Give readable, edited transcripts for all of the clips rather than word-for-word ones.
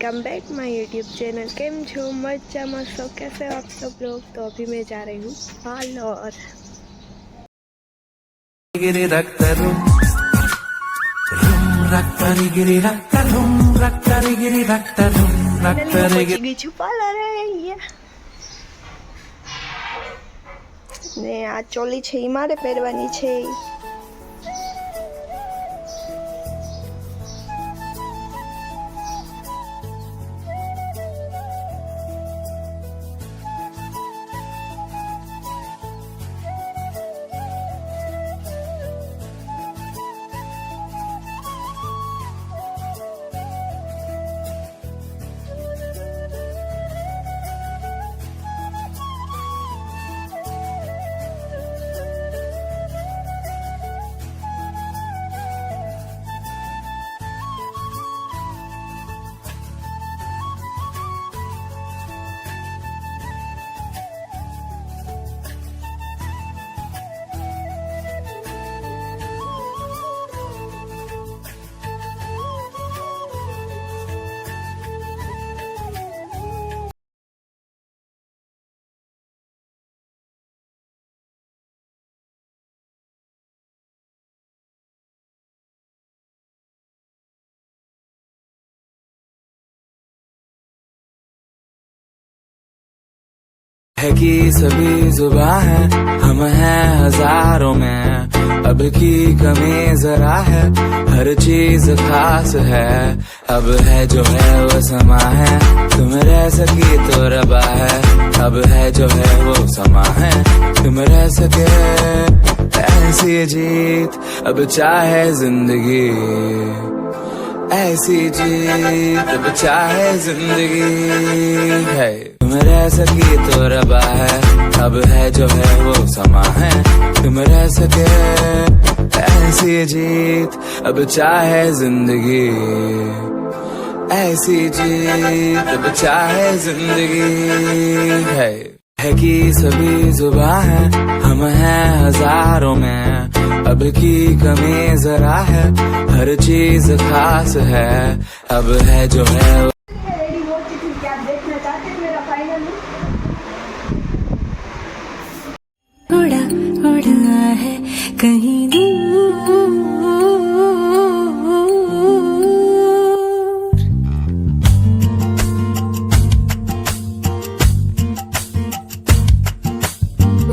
Welcome back my YouTube channel. केम छो मजा मस्त, कैसे हो आप सब लोग। तो अभी मैं जा रही हूँ पार्लर। પહોંચી ગઈ છું પાર્લરે ને આ ચોલી છે એ મારે પહેરવાની છે। है कि सभी जुबां है, हम हैं हजारों में, अब की कमी जरा है, हर चीज खास है, अब है जो है वो समा है, तुम रह सकी तो रबा है, अब है जो है वो समा है, तुम रह सके ऐसी जीत, अब चाहे जिंदगी ऐसी जीत, अब चाहे जिंदगी है, तुम रह सकी तो रबा है, अब है जो है वो समा है, तुम रह सके ऐसी जीत, अब चाहे जिंदगी ऐसी जीत, अब चाहे जिंदगी है कि सभी जुबां है, हम हैं हजारों में, अब की कमी जरा है, हर चीज खास है, अब है जो है रेडी हो चुकी। क्या देखना चाहते हैं मेरा फाइनल लुक? उड़ा उड़ा है कहीं दूर,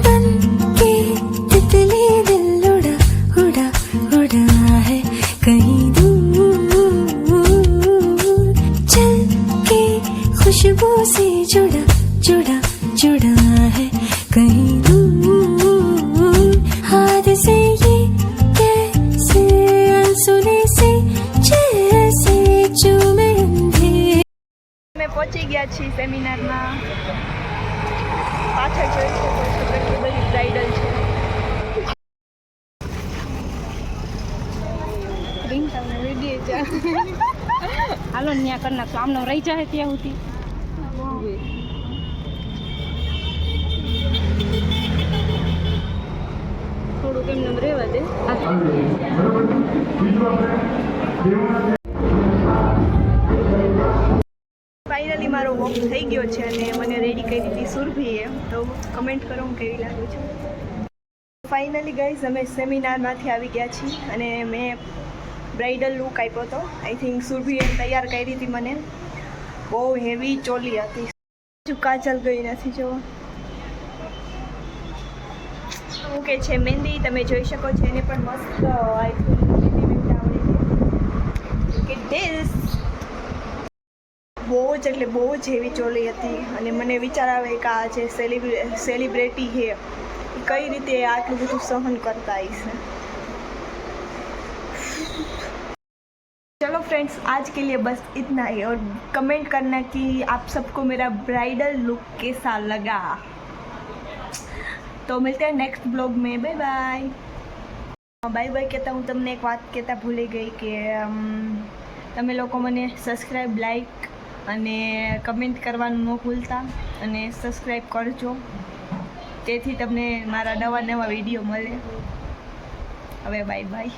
बन के तितली दिल उड़ा उड़ा उड़ा है कहीं दूर, चल के खुशबू से जुड़ा जुड़ा जुड़ा है कहीं दूर, हाथ से ये कैसे आंसुने से जैसे चूमे अंधेरे। मैं पहुंची गया छी सेमिनार में। पाछળ જોઈ શકો છો કેટલી બધી બ્રાઇડલ છે। પ્રિન્ટ તમને વિડિયો છે હાલો ન્યા કરના સામનો રહી જાય ત્યાં સુધી થોડુંક એમને રહેવા દે। ફાઇનલી મારો વોક થઈ ગયો છે અને મને રેડી કરી દીધી સુરભીએ। તો કમેન્ટ કરો હું કેવી લાગુ છું। ફાઇનલી ગાઈઝ અમે સેમિનારમાંથી આવી ગયા છીએ અને મેં બ્રાઇડલ લુક આપ્યો હતો। આઈ થિંક સુરભીએ તૈયાર કરી હતી મને। બહુ હેવી ચોલી હતી। કાજલ ગઈ નથી જો શું કે છે મહેંદી તમે જોઈ શકો છો। એને પણ મસ્ત આઈ થિંક મહેંદી આવડે છે કે ધીસ બહુ જ એટલે બહુ જ હેવી ચોલી હતી અને મને વિચાર આવે કે આ જે સેલિબ્રિટી છે એ કઈ રીતે આટલું બધું સહન करता હશે। चलो फ्रेंड्स आज के लिए बस इतना ही और कमेंट करना कि आप सबको मेरा ब्राइडल लुक कैसा लगा। तो मिलते हैं नेक्स्ट ब्लॉग में। बाय बाय बाय बाय कहता हूँ તમને એક વાત કહેતા ભૂલી ગઈ કે તમે લોકો મને સબસ્ક્રાઈબ લાઈક અને કમેન્ટ કરવાનું ન ભૂલતા અને સબસ્ક્રાઈબ કરજો તેથી તમને મારા નવા વિડીયો મળે। હવે બાય બાય।